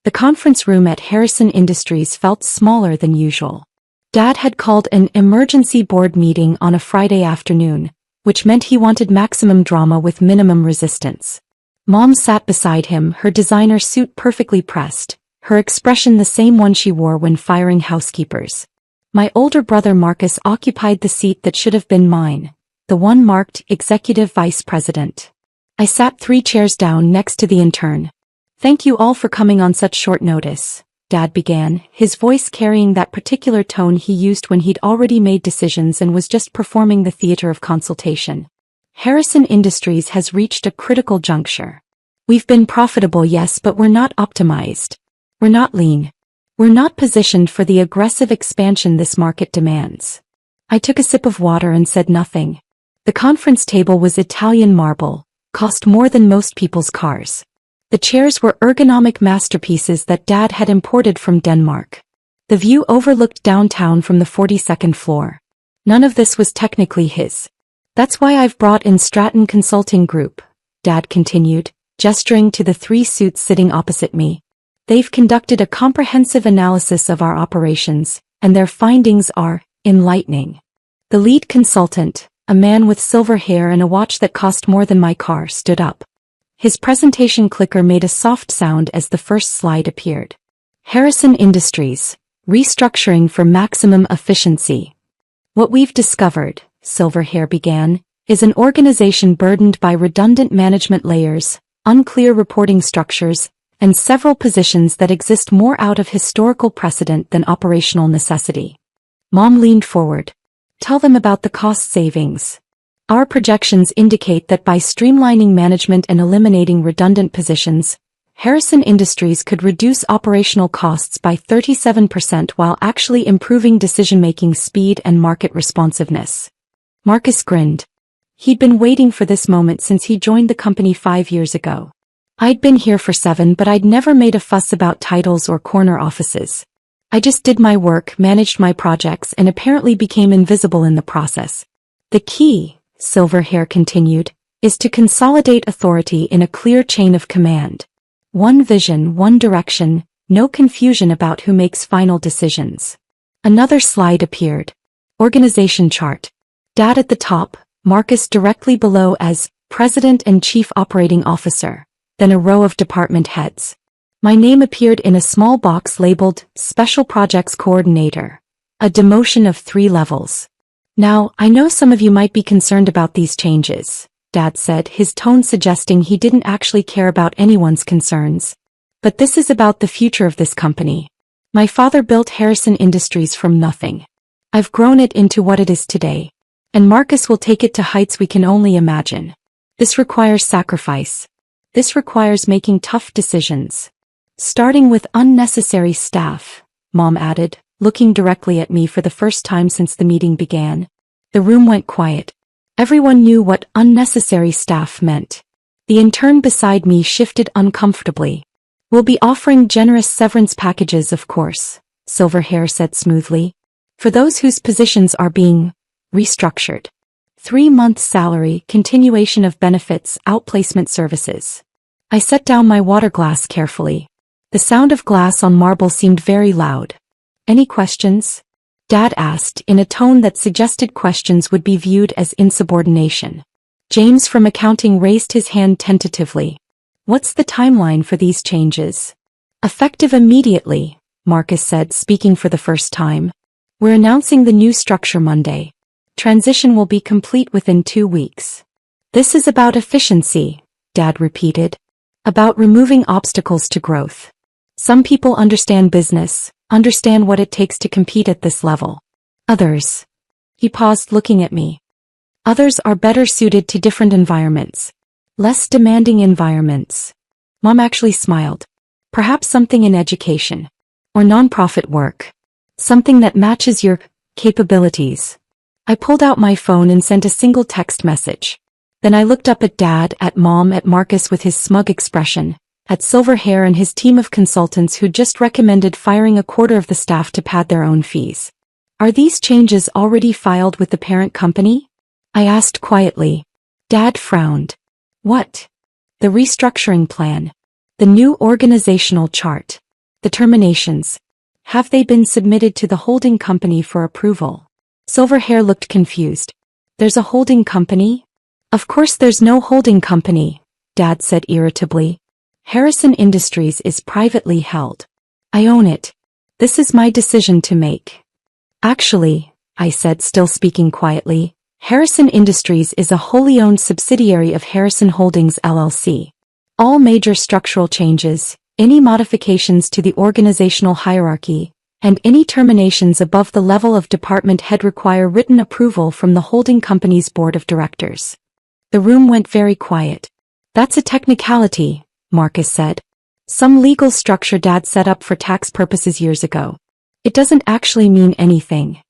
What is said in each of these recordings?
The conference room at Harrison Industries felt smaller than usual. Dad had called an emergency board meeting on a Friday afternoon, which meant he wanted maximum drama with minimum resistance. Mom sat beside him, her designer suit perfectly pressed, her expression the same one she wore when firing housekeepers. My older brother Marcus occupied the seat that should have been mine, the one marked Executive Vice President. I sat 3 chairs down next to the intern. "Thank you all for coming on such short notice," Dad began, his voice carrying that particular tone he used when he'd already made decisions and was just performing the theater of consultation. "Harrison Industries has reached a critical juncture. We've been profitable, yes, but we're not optimized. We're not lean. We're not positioned for the aggressive expansion this market demands." I took a sip of water and said nothing. The conference table was Italian marble, cost more than most people's cars. The chairs were ergonomic masterpieces that Dad had imported from Denmark. The view overlooked downtown from the 42nd floor. None of this was technically his. "That's why I've brought in Stratton Consulting Group," Dad continued, gesturing to the 3 suits sitting opposite me. "They've conducted a comprehensive analysis of our operations, and their findings are enlightening." The lead consultant, a man with silver hair and a watch that cost more than my car, stood up. His presentation clicker made a soft sound as the first slide appeared. "Harrison Industries, restructuring for maximum efficiency. What we've discovered," Silverhair began, "is an organization burdened by redundant management layers, unclear reporting structures, and several positions that exist more out of historical precedent than operational necessity." Mom leaned forward. "Tell them about the cost savings. Our projections indicate that by streamlining management and eliminating redundant positions, Harrison Industries could reduce operational costs by 37% while actually improving decision-making speed and market responsiveness." Marcus grinned. He'd been waiting for this moment since he joined the company 5 years ago. "I'd been here for 7, but I'd never made a fuss about titles or corner offices. I just did my work, managed my projects, and apparently became invisible in the process. The key," Silverhair continued, "is to consolidate authority in a clear chain of command. One vision, one direction, no confusion about who makes final decisions." Another slide appeared. Organization chart. Dad at the top, Marcus directly below as President and Chief Operating Officer, then a row of department heads. My name appeared in a small box labeled Special Projects Coordinator, a demotion of 3 levels. "Now, I know some of you might be concerned about these changes," Dad said, his tone suggesting he didn't actually care about anyone's concerns. "But this is about the future of this company. My father built Harrison Industries from nothing. I've grown it into what it is today. And Marcus will take it to heights we can only imagine. This requires sacrifice. This requires making tough decisions. Starting with unnecessary staff," Mom added, looking directly at me for the first time since the meeting began. The room went quiet. Everyone knew what unnecessary staff meant. The intern beside me shifted uncomfortably. "We'll be offering generous severance packages, of course," Silverhair said smoothly. "For those whose positions are being restructured. 3-month salary, continuation of benefits, outplacement services." I set down my water glass carefully. The sound of glass on marble seemed very loud. "Any questions?" Dad asked in a tone that suggested questions would be viewed as insubordination. James from accounting raised his hand tentatively. "What's the timeline for these changes?" "Effective immediately," Marcus said, speaking for the first time. "We're announcing the new structure Monday. Transition will be complete within 2 weeks." "This is about efficiency," Dad repeated. "About removing obstacles to growth. Some people understand business, understand what it takes to compete at this level. Others." He paused, looking at me. "Others are better suited to different environments. Less demanding environments." Mom actually smiled. "Perhaps something in education. Or nonprofit work. Something that matches your capabilities." I pulled out my phone and sent a single text message. Then I looked up at Dad, at Mom, at Marcus with his smug expression, at Silverhair and his team of consultants who'd just recommended firing a quarter of the staff to pad their own fees. "Are these changes already filed with the parent company?" I asked quietly. Dad frowned. "What?" "The restructuring plan. The new organizational chart. The terminations. Have they been submitted to the holding company for approval? Silverhair looked confused. There's a holding company? Of course there's no holding company, Dad said irritably. Harrison Industries is privately held. I own it. This is my decision to make. Actually, I said, still speaking quietly, Harrison Industries is a wholly owned subsidiary of Harrison Holdings LLC. All major structural changes, any modifications to the organizational hierarchy, and any terminations above the level of department head require written approval from the holding company's board of directors. The room went very quiet. That's a technicality, Marcus said. Some legal structure Dad set up for tax purposes years ago. It doesn't actually mean anything.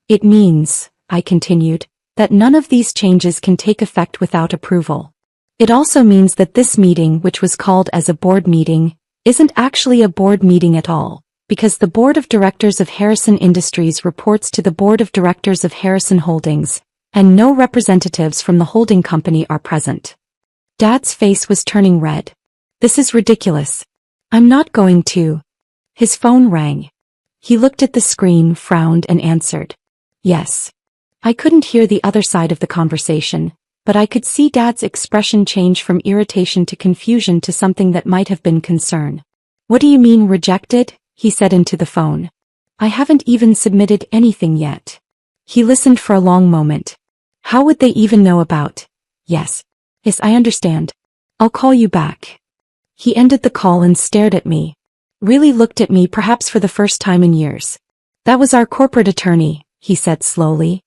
It means, I continued, that none of these changes can take effect without approval. It also means that this meeting, which was called as a board meeting, isn't actually a board meeting at all, because the board of directors of Harrison Industries reports to the board of directors of Harrison Holdings, and no representatives from the holding company are present. Dad's face was turning red. This is ridiculous. I'm not going to. His phone rang. He looked at the screen, frowned, and answered. Yes. I couldn't hear the other side of the conversation, but I could see Dad's expression change from irritation to confusion to something that might have been concern. What do you mean rejected? He said into the phone. I haven't even submitted anything yet. He listened for a long moment. How would they even know about? Yes. Yes, I understand. I'll call you back. He ended the call and stared at me. Really looked at me, perhaps for the first time in years. That was our corporate attorney, he said slowly.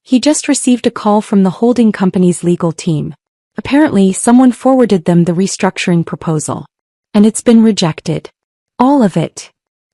He just received a call from the holding company's legal team. Apparently, someone forwarded them the restructuring proposal. And it's been rejected. All of it.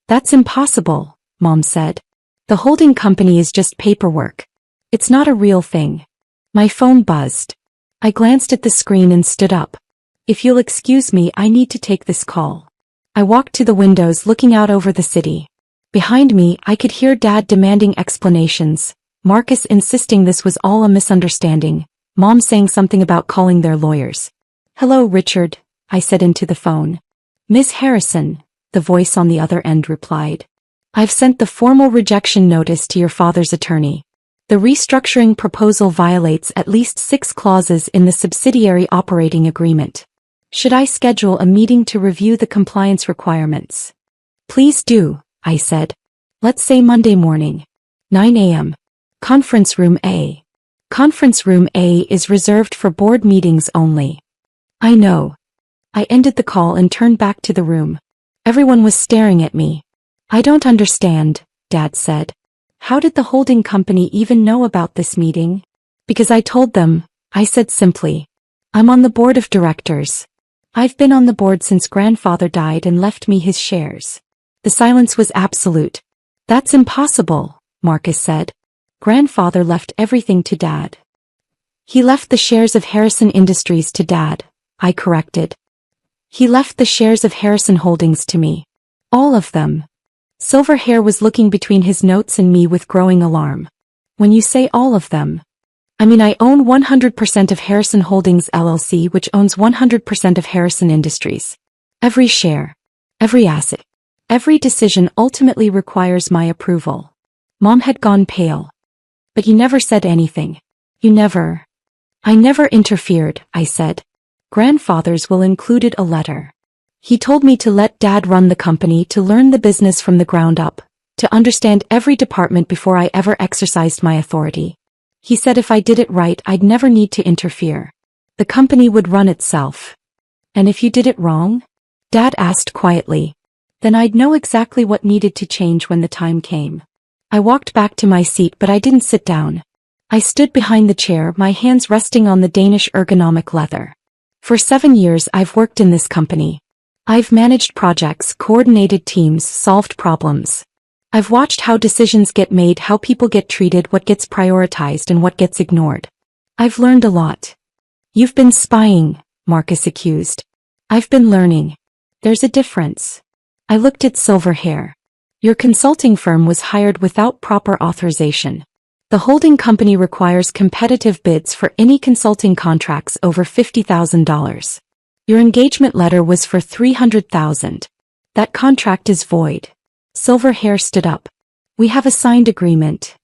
That's impossible, Mom said. The holding company is just paperwork. It's not a real thing. My phone buzzed. I glanced at the screen and stood up. If you'll excuse me, I need to take this call. I walked to the windows looking out over the city. Behind me, I could hear Dad demanding explanations, Marcus insisting this was all a misunderstanding, Mom saying something about calling their lawyers. Hello, Richard, I said into the phone. Miss Harrison, the voice on the other end replied. I've sent the formal rejection notice to your father's attorney. The restructuring proposal violates at least 6 clauses in the subsidiary operating agreement. Should I schedule a meeting to review the compliance requirements? Please do, I said. Let's say Monday morning. 9 a.m. Conference Room A. Conference Room A is reserved for board meetings only. I know. I ended the call and turned back to the room. Everyone was staring at me. I don't understand, Dad said. How did the holding company even know about this meeting? Because I told them, I said simply. I'm on the board of directors. I've been on the board since grandfather died and left me his shares. The silence was absolute. That's impossible, Marcus said. Grandfather left everything to Dad. He left the shares of Harrison Industries to Dad, I corrected. He left the shares of Harrison Holdings to me. All of them. Silverhair was looking between his notes and me with growing alarm. When you say all of them, I mean I own 100% of Harrison Holdings LLC, which owns 100% of Harrison Industries. Every share, every asset, every decision ultimately requires my approval. Mom had gone pale. But you never said anything. You never. I never interfered, I said. Grandfather's will included a letter. He told me to let Dad run the company, to learn the business from the ground up, to understand every department before I ever exercised my authority. He said if I did it right, I'd never need to interfere. The company would run itself. And if you did it wrong? Dad asked quietly. Then I'd know exactly what needed to change when the time came. I walked back to my seat, but I didn't sit down. I stood behind the chair, my hands resting on the Danish ergonomic leather. For 7 years I've worked in this company. I've managed projects, coordinated teams, solved problems. I've watched how decisions get made, how people get treated, what gets prioritized and what gets ignored. I've learned a lot. You've been spying, Marcus accused. I've been learning. There's a difference. I looked at Silverhair. Your consulting firm was hired without proper authorization. The holding company requires competitive bids for any consulting contracts over $50,000. Your engagement letter was for $300,000. That contract is void. Silverhair stood up. We have a signed agreement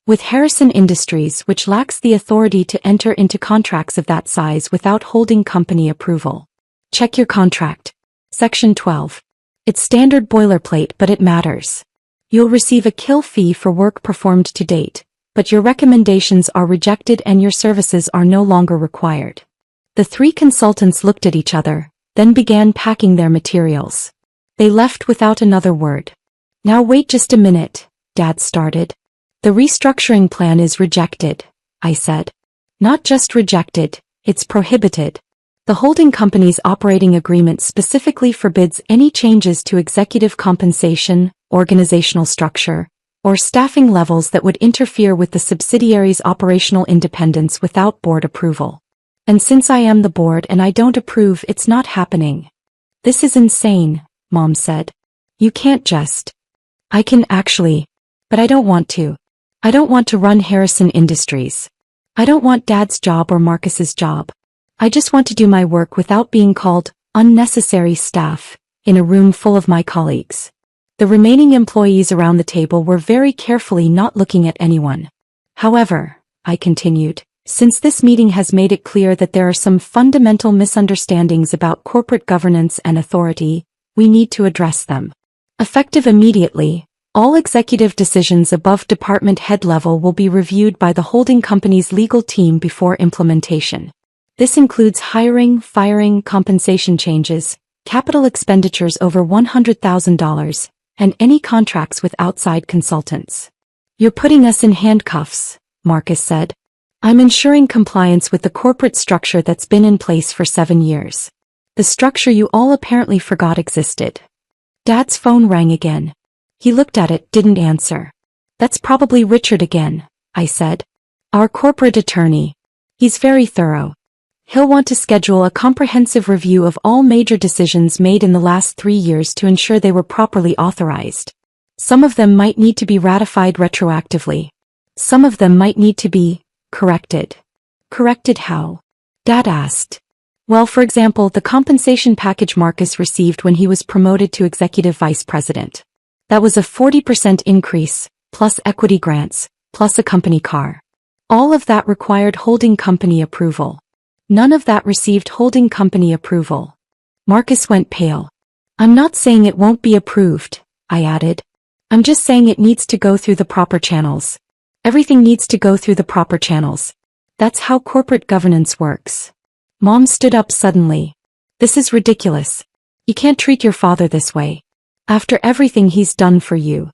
with Harrison Industries, which lacks the authority to enter into contracts of that size without holding company approval. Check your contract. Section 12. It's standard boilerplate, but it matters. You'll receive a kill fee for work performed to date, but your recommendations are rejected and your services are no longer required. The three consultants looked at each other, then began packing their materials. They left without another word. Now wait just a minute, Dad started. The restructuring plan is rejected, I said. Not just rejected, it's prohibited. The holding company's operating agreement specifically forbids any changes to executive compensation, organizational structure, or staffing levels that would interfere with the subsidiary's operational independence without board approval. And since I am the board and I don't approve, it's not happening. This is insane, Mom said. You can't just. I can actually. But I don't want to. I don't want to run Harrison Industries. I don't want Dad's job or Marcus's job. I just want to do my work without being called unnecessary staff in a room full of my colleagues. The remaining employees around the table were very carefully not looking at anyone. However, I continued, since this meeting has made it clear that there are some fundamental misunderstandings about corporate governance and authority, we need to address them. Effective immediately, all executive decisions above department head level will be reviewed by the holding company's legal team before implementation. This includes hiring, firing, compensation changes, capital expenditures over $100,000, and any contracts with outside consultants. You're putting us in handcuffs, Marcus said. I'm ensuring compliance with the corporate structure that's been in place for 7 years. The structure you all apparently forgot existed. Dad's phone rang again. He looked at it, didn't answer. That's probably Richard again, I said. Our corporate attorney. He's very thorough. He'll want to schedule a comprehensive review of all major decisions made in the last 3 years to ensure they were properly authorized. Some of them might need to be ratified retroactively. Some of them might need to be corrected. Corrected how? Dad asked. Well, for example, the compensation package Marcus received when he was promoted to executive vice president. That was a 40% increase, plus equity grants, plus a company car. All of that required holding company approval. None of that received holding company approval. Marcus went pale. I'm not saying it won't be approved, I added. I'm just saying it needs to go through the proper channels. Everything needs to go through the proper channels. That's how corporate governance works. Mom stood up suddenly. This is ridiculous. You can't treat your father this way. After everything he's done for you.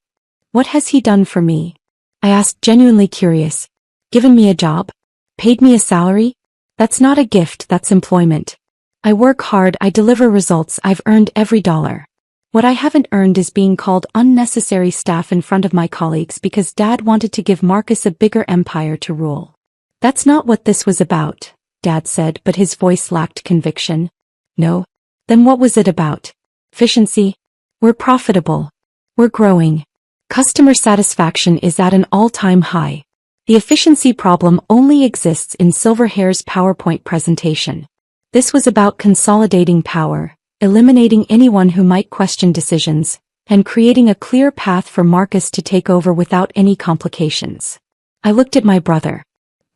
What has he done for me? I asked, genuinely curious. Given me a job? Paid me a salary? That's not a gift, that's employment. I work hard, I deliver results, I've earned every dollar. What I haven't earned is being called unnecessary staff in front of my colleagues because Dad wanted to give Marcus a bigger empire to rule. That's not what this was about, Dad said, but his voice lacked conviction. No? Then what was it about? Efficiency? We're profitable. We're growing. Customer satisfaction is at an all-time high. The efficiency problem only exists in Silverhair's PowerPoint presentation. This was about consolidating power, eliminating anyone who might question decisions, and creating a clear path for Marcus to take over without any complications. I looked at my brother.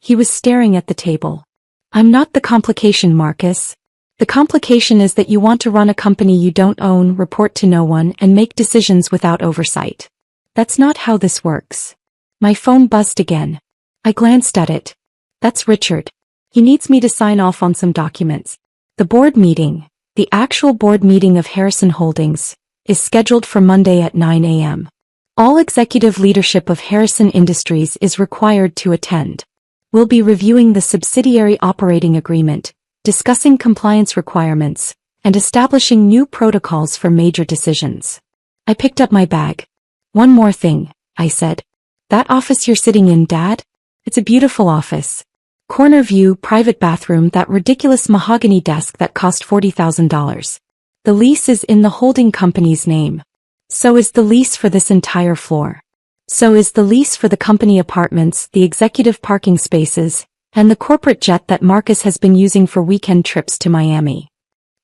He was staring at the table. I'm not the complication, Marcus. The complication is that you want to run a company you don't own, report to no one, and make decisions without oversight. That's not how this works. My phone buzzed again. I glanced at it. That's Richard. He needs me to sign off on some documents. The board meeting, the actual board meeting of Harrison Holdings, is scheduled for Monday at 9 a.m. All executive leadership of Harrison Industries is required to attend. We'll be reviewing the subsidiary operating agreement, discussing compliance requirements, and establishing new protocols for major decisions. I picked up my bag. One more thing, I said. That office you're sitting in, Dad? It's a beautiful office. Corner view, private bathroom, that ridiculous mahogany desk that cost $40,000. The lease is in the holding company's name. So is the lease for this entire floor. So is the lease for the company apartments, the executive parking spaces, and the corporate jet that Marcus has been using for weekend trips to Miami.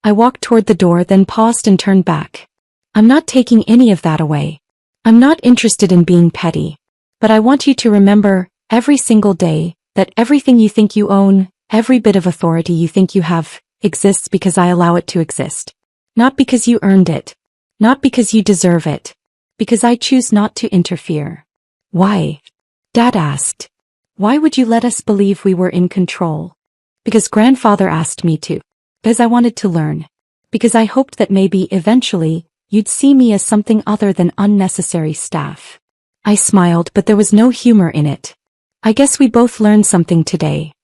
I walked toward the door, then paused and turned back. I'm not taking any of that away. I'm not interested in being petty. But I want you to remember, every single day, that everything you think you own, every bit of authority you think you have, exists because I allow it to exist. Not because you earned it. Not because you deserve it. Because I choose not to interfere. Why? Dad asked. Why would you let us believe we were in control? Because grandfather asked me to. Because I wanted to learn. Because I hoped that maybe, eventually, you'd see me as something other than unnecessary staff. I smiled, but there was no humor in it. I guess we both learned something today.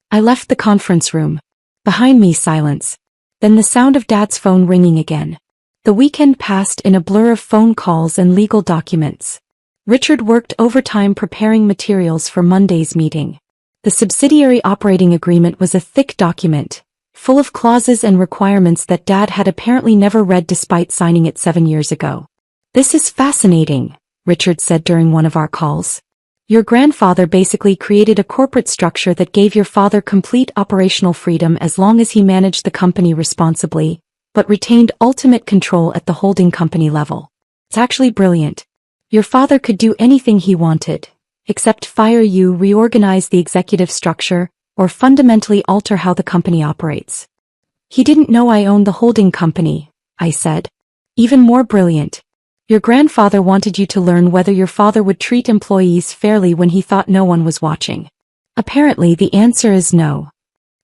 I left the conference room. Behind me, silence. Then the sound of Dad's phone ringing again. The weekend passed in a blur of phone calls and legal documents. Richard worked overtime preparing materials for Monday's meeting. The subsidiary operating agreement was a thick document, full of clauses and requirements that Dad had apparently never read despite signing it 7 years ago. This is fascinating, Richard said during one of our calls. Your grandfather basically created a corporate structure that gave your father complete operational freedom as long as he managed the company responsibly, but retained ultimate control at the holding company level. It's actually brilliant. Your father could do anything he wanted, except fire you, reorganize the executive structure, or fundamentally alter how the company operates. He didn't know I owned the holding company, I said. Even more brilliant. Your grandfather wanted you to learn whether your father would treat employees fairly when he thought no one was watching. Apparently the answer is no.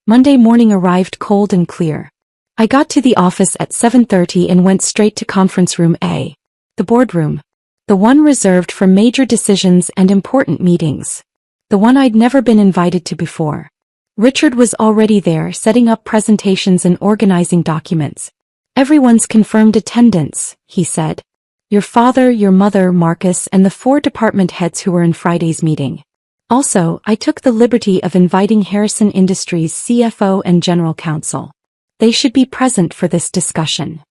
Monday morning arrived cold and clear. I got to the office at 7:30 and went straight to conference room A. The boardroom. The one reserved for major decisions and important meetings. The one I'd never been invited to before. Richard was already there, setting up presentations and organizing documents. Everyone's confirmed attendance, he said. Your father, your mother, Marcus, and the 4 department heads who were in Friday's meeting. Also, I took the liberty of inviting Harrison Industries' CFO and General Counsel. They should be present for this discussion.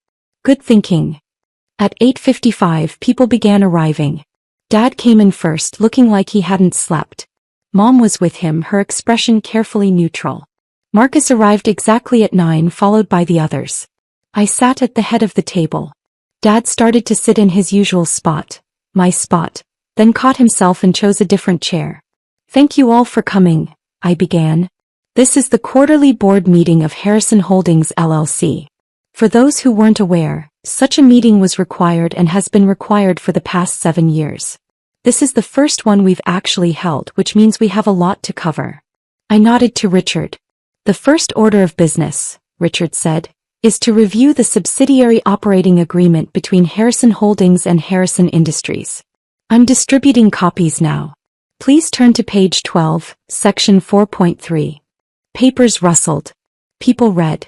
Good thinking. At 8:55, people began arriving. Dad came in first, looking like he hadn't slept. Mom was with him, her expression carefully neutral. Marcus arrived exactly at 9, followed by the others. I sat at the head of the table. Dad started to sit in his usual spot, my spot, then caught himself and chose a different chair. Thank you all for coming, I began. This is the quarterly board meeting of Harrison Holdings LLC. For those who weren't aware, such a meeting was required and has been required for the past 7 years. This is the first one we've actually held, which means we have a lot to cover. I nodded to Richard. The first order of business, Richard said, is to review the subsidiary operating agreement between Harrison Holdings and Harrison Industries. I'm distributing copies now. Please turn to page 12, section 4.3. Papers rustled. People read.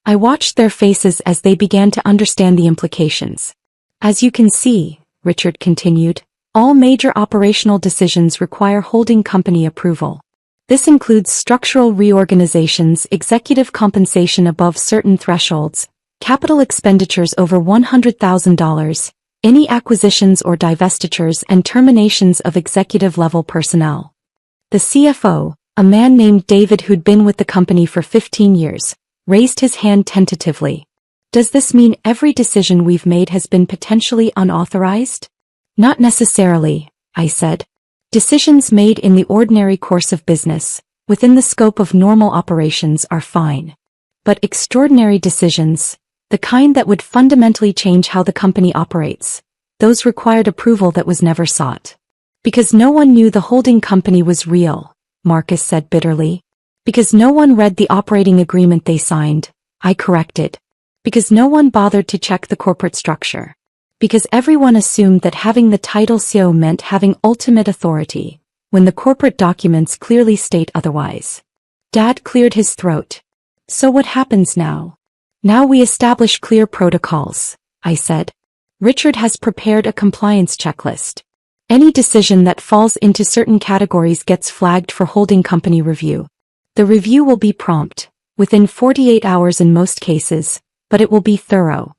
I watched their faces as they began to understand the implications. As you can see, Richard continued, all major operational decisions require holding company approval. This includes structural reorganizations, executive compensation above certain thresholds, capital expenditures over $100,000, any acquisitions or divestitures, and terminations of executive-level personnel. The CFO, a man named David who'd been with the company for 15 years, raised his hand tentatively. Does this mean every decision we've made has been potentially unauthorized? Not necessarily, I said. Decisions made in the ordinary course of business, within the scope of normal operations, are fine. But extraordinary decisions, the kind that would fundamentally change how the company operates, those required approval that was never sought. Because no one knew the holding company was real, Marcus said bitterly. Because no one read the operating agreement they signed, I corrected. Because no one bothered to check the corporate structure. Because everyone assumed that having the title CEO meant having ultimate authority, when the corporate documents clearly state otherwise. Dad cleared his throat. So what happens now? Now we establish clear protocols, I said. Richard has prepared a compliance checklist. Any decision that falls into certain categories gets flagged for holding company review. The review will be prompt, within 48 hours in most cases, but it will be thorough.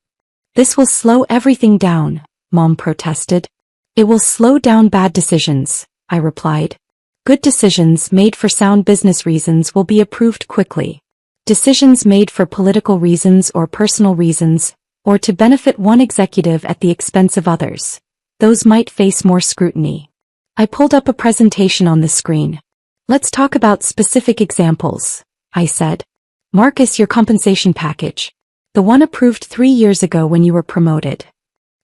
This will slow everything down, Mom protested. It will slow down bad decisions, I replied. Good decisions made for sound business reasons will be approved quickly. Decisions made for political reasons or personal reasons, or to benefit one executive at the expense of others. Those might face more scrutiny. I pulled up a presentation on the screen. Let's talk about specific examples, I said. Marcus, your compensation package. The one approved 3 years ago when you were promoted.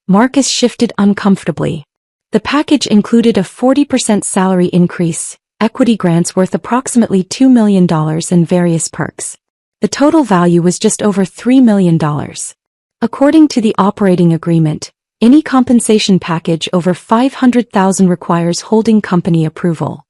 Marcus shifted uncomfortably. The package included a 40% salary increase, equity grants worth approximately $2 million and various perks. The total value was just over $3 million. According to the operating agreement, any compensation package over $500,000 requires holding company approval.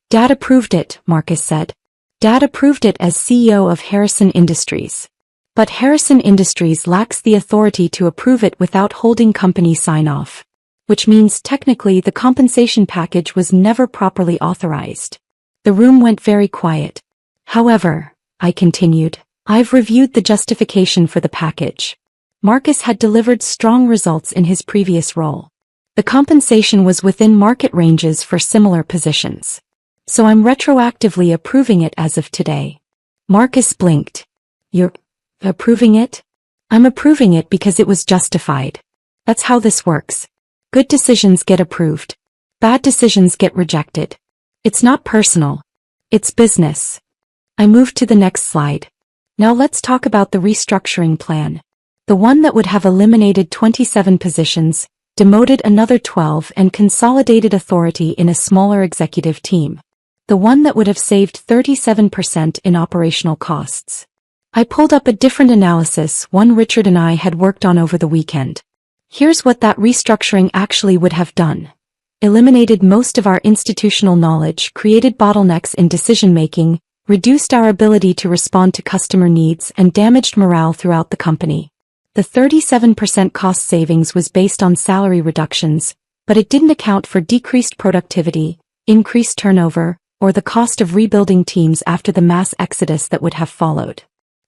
Dad approved it, Marcus said. Dad approved it as CEO of Harrison Industries. But Harrison Industries lacks the authority to approve it without holding company sign-off. Which means technically the compensation package was never properly authorized. The room went very quiet. However, I continued, I've reviewed the justification for the package. Marcus had delivered strong results in his previous role. The compensation was within market ranges for similar positions. So I'm retroactively approving it as of today. Marcus blinked. You're approving it? I'm approving it because it was justified. That's how this works. Good decisions get approved. Bad decisions get rejected. It's not personal. It's business. I moved to the next slide. Now let's talk about the restructuring plan. The one that would have eliminated 27 positions, demoted another 12 and consolidated authority in a smaller executive team. The one that would have saved 37% in operational costs. I pulled up a different analysis, one Richard and I had worked on over the weekend. Here's what that restructuring actually would have done. Eliminated most of our institutional knowledge, created bottlenecks in decision-making, reduced our ability to respond to customer needs, and damaged morale throughout the company. The 37% cost savings was based on salary reductions, but it didn't account for decreased productivity, increased turnover, or the cost of rebuilding teams after the mass exodus that would have followed.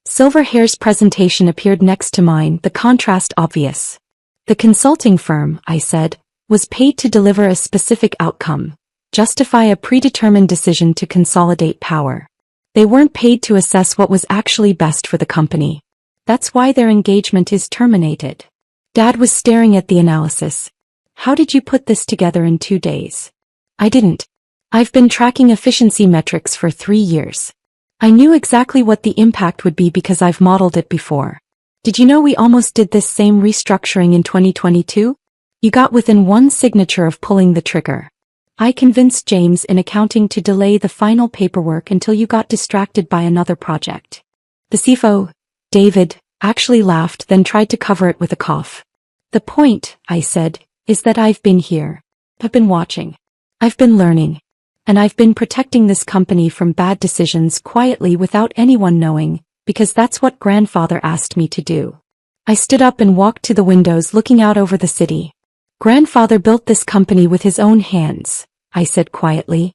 Silverhair's presentation appeared next to mine, the contrast obvious. The consulting firm, I said, was paid to deliver a specific outcome, justify a predetermined decision to consolidate power. They weren't paid to assess what was actually best for the company. That's why their engagement is terminated. Dad was staring at the analysis. How did you put this together in 2 days? I didn't. I've been tracking efficiency metrics for 3 years. I knew exactly what the impact would be because I've modeled it before. Did you know we almost did this same restructuring in 2022? You got within one signature of pulling the trigger. I convinced James in accounting to delay the final paperwork until you got distracted by another project. The CFO, David, actually laughed, then tried to cover it with a cough. The point, I said, is that I've been here. I've been watching. I've been learning. And I've been protecting this company from bad decisions quietly without anyone knowing, because that's what grandfather asked me to do. I stood up and walked to the windows looking out over the city. Grandfather built this company with his own hands, I said quietly.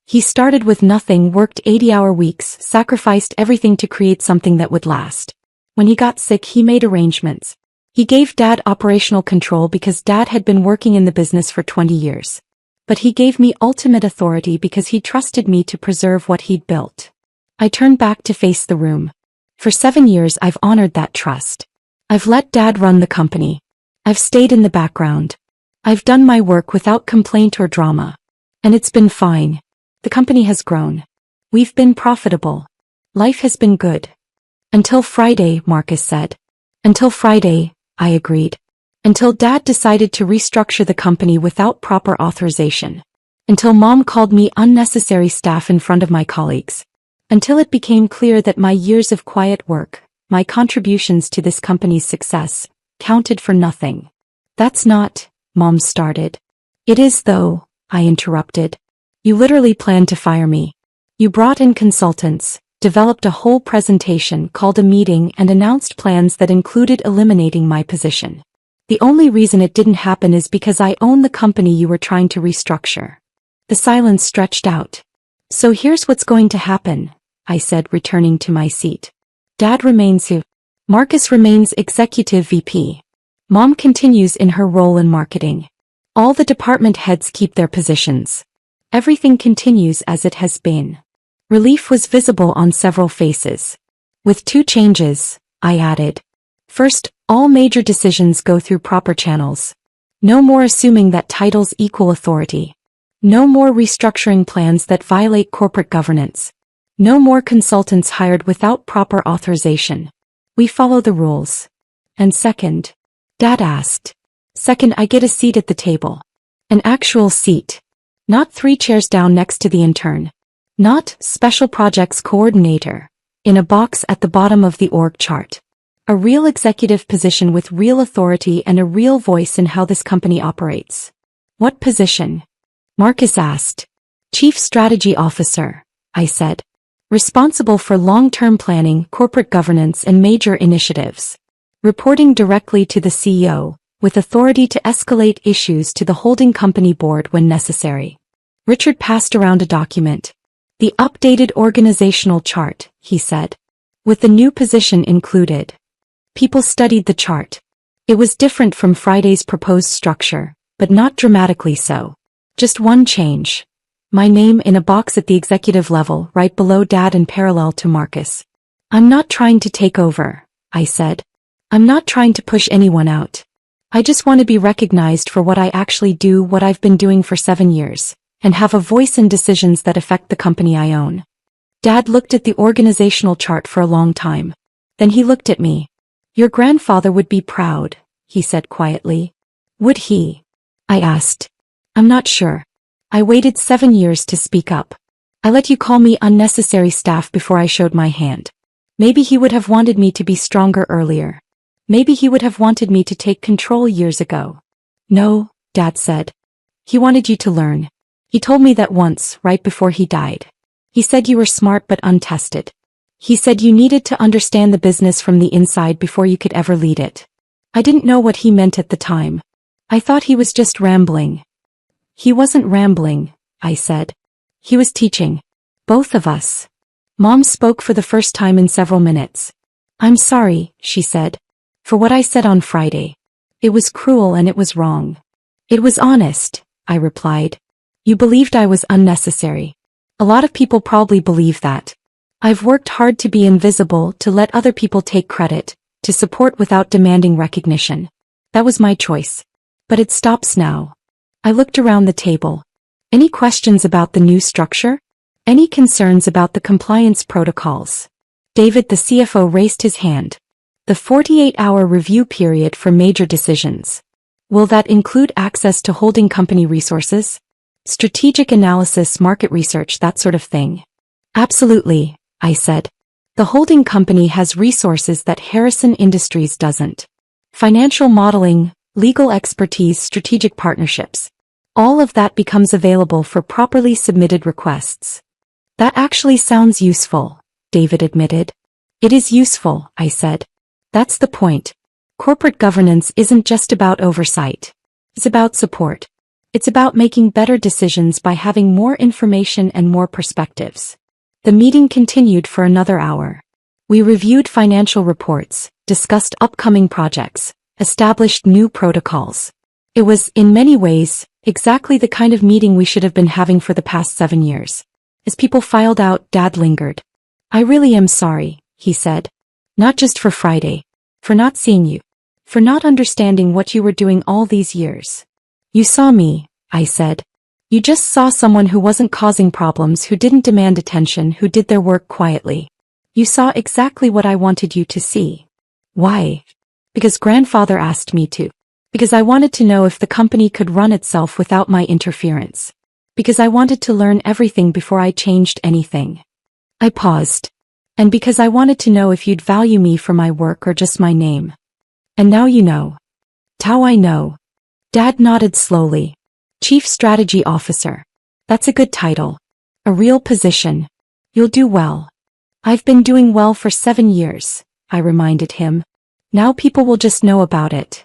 He started with nothing, worked 80-hour weeks, sacrificed everything to create something that would last. When he got sick, he made arrangements. He gave Dad operational control because Dad had been working in the business for 20 years. But he gave me ultimate authority because he trusted me to preserve what he'd built. I turned back to face the room. For 7 years I've honored that trust. I've let Dad run the company. I've stayed in the background. I've done my work without complaint or drama. And it's been fine. The company has grown. We've been profitable. Life has been good. Until Friday, Marcus said. Until Friday, I agreed. Until Dad decided to restructure the company without proper authorization. Until Mom called me unnecessary staff in front of my colleagues. Until it became clear that my years of quiet work, my contributions to this company's success, counted for nothing. That's not, Mom started. It is though, I interrupted. You literally planned to fire me. You brought in consultants, developed a whole presentation, called a meeting and announced plans that included eliminating my position. The only reason it didn't happen is because I own the company you were trying to restructure. The silence stretched out. So here's what's going to happen, I said, returning to my seat. Dad remains who? Marcus remains executive VP. Mom continues in her role in marketing. All the department heads keep their positions. Everything continues as it has been. Relief was visible on several faces. With 2 changes, I added. First, all major decisions go through proper channels. No more assuming that titles equal authority. No more restructuring plans that violate corporate governance. No more consultants hired without proper authorization. We follow the rules. And second, Dad asked. Second, I get a seat at the table. An actual seat. Not 3 chairs down next to the intern. Not special projects coordinator. In a box at the bottom of the org chart. A real executive position with real authority and a real voice in how this company operates. What position? Marcus asked. Chief Strategy Officer, I said. Responsible for long-term planning, corporate governance and major initiatives. Reporting directly to the CEO, with authority to escalate issues to the holding company board when necessary. Richard passed around a document. The updated organizational chart, he said. With the new position included. People studied the chart. It was different from Friday's proposed structure, but not dramatically so. Just one change. My name in a box at the executive level right below Dad and parallel to Marcus. I'm not trying to take over, I said. I'm not trying to push anyone out. I just want to be recognized for what I actually do, what I've been doing for 7 years, and have a voice in decisions that affect the company I own. Dad looked at the organizational chart for a long time. Then he looked at me. Your grandfather would be proud, he said quietly. Would he? I asked. I'm not sure. I waited 7 years to speak up. I let you call me unnecessary staff before I showed my hand. Maybe he would have wanted me to be stronger earlier. Maybe he would have wanted me to take control years ago. No, Dad said. He wanted you to learn. He told me that once, right before he died. He said you were smart but untested. He said you needed to understand the business from the inside before you could ever lead it. I didn't know what he meant at the time. I thought he was just rambling. He wasn't rambling, I said. He was teaching. Both of us. Mom spoke for the first time in several minutes. I'm sorry, she said. For what I said on Friday. It was cruel and it was wrong. It was honest, I replied. You believed I was unnecessary. A lot of people probably believe that. I've worked hard to be invisible, to let other people take credit, to support without demanding recognition. That was my choice. But it stops now. I looked around the table. Any questions about the new structure? Any concerns about the compliance protocols? David, the CFO, raised his hand. The 48-hour review period for major decisions. Will that include access to holding company resources? Strategic analysis, market research, that sort of thing? Absolutely, I said. The holding company has resources that Harrison Industries doesn't. Financial modeling, legal expertise, strategic partnerships. All of that becomes available for properly submitted requests. That actually sounds useful, David admitted. It is useful, I said. That's the point. Corporate governance isn't just about oversight. It's about support. It's about making better decisions by having more information and more perspectives. The meeting continued for another hour. We reviewed financial reports, discussed upcoming projects, established new protocols. It was, in many ways, exactly the kind of meeting we should have been having for the past 7 years. As people filed out, Dad lingered. I really am sorry, he said. Not just for Friday. For not seeing you. For not understanding what you were doing all these years. You saw me, I said. You just saw someone who wasn't causing problems, who didn't demand attention, who did their work quietly. You saw exactly what I wanted you to see. Why? Because grandfather asked me to. Because I wanted to know if the company could run itself without my interference. Because I wanted to learn everything before I changed anything. I paused. And because I wanted to know if you'd value me for my work or just my name. And now you know. How I know. Dad nodded slowly. Chief Strategy Officer. That's a good title. A real position. You'll do well. I've been doing well for 7 years, I reminded him. Now people will just know about it.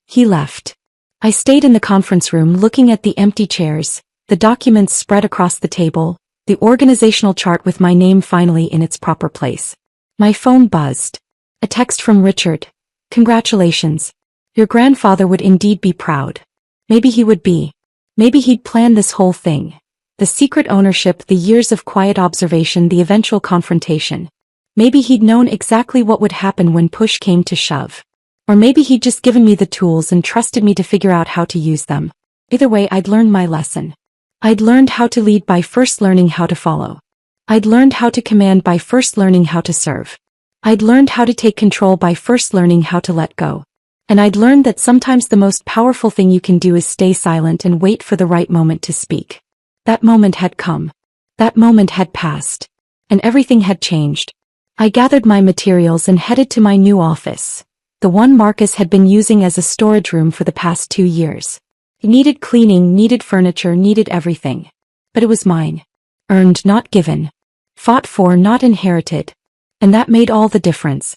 He left. I stayed in the conference room looking at the empty chairs, the documents spread across the table, the organizational chart with my name finally in its proper place. My phone buzzed. A text from Richard. Congratulations. Your grandfather would indeed be proud. Maybe he would be. Maybe he'd planned this whole thing. The secret ownership, the years of quiet observation, the eventual confrontation. Maybe he'd known exactly what would happen when push came to shove. Or maybe he'd just given me the tools and trusted me to figure out how to use them. Either way, I'd learned my lesson. I'd learned how to lead by first learning how to follow. I'd learned how to command by first learning how to serve. I'd learned how to take control by first learning how to let go. And I'd learned that sometimes the most powerful thing you can do is stay silent and wait for the right moment to speak. That moment had come. That moment had passed. And everything had changed. I gathered my materials and headed to my new office. The one Marcus had been using as a storage room for the past 2 years. It needed cleaning, needed furniture, needed everything. But it was mine. Earned, not given. Fought for, not inherited. And that made all the difference.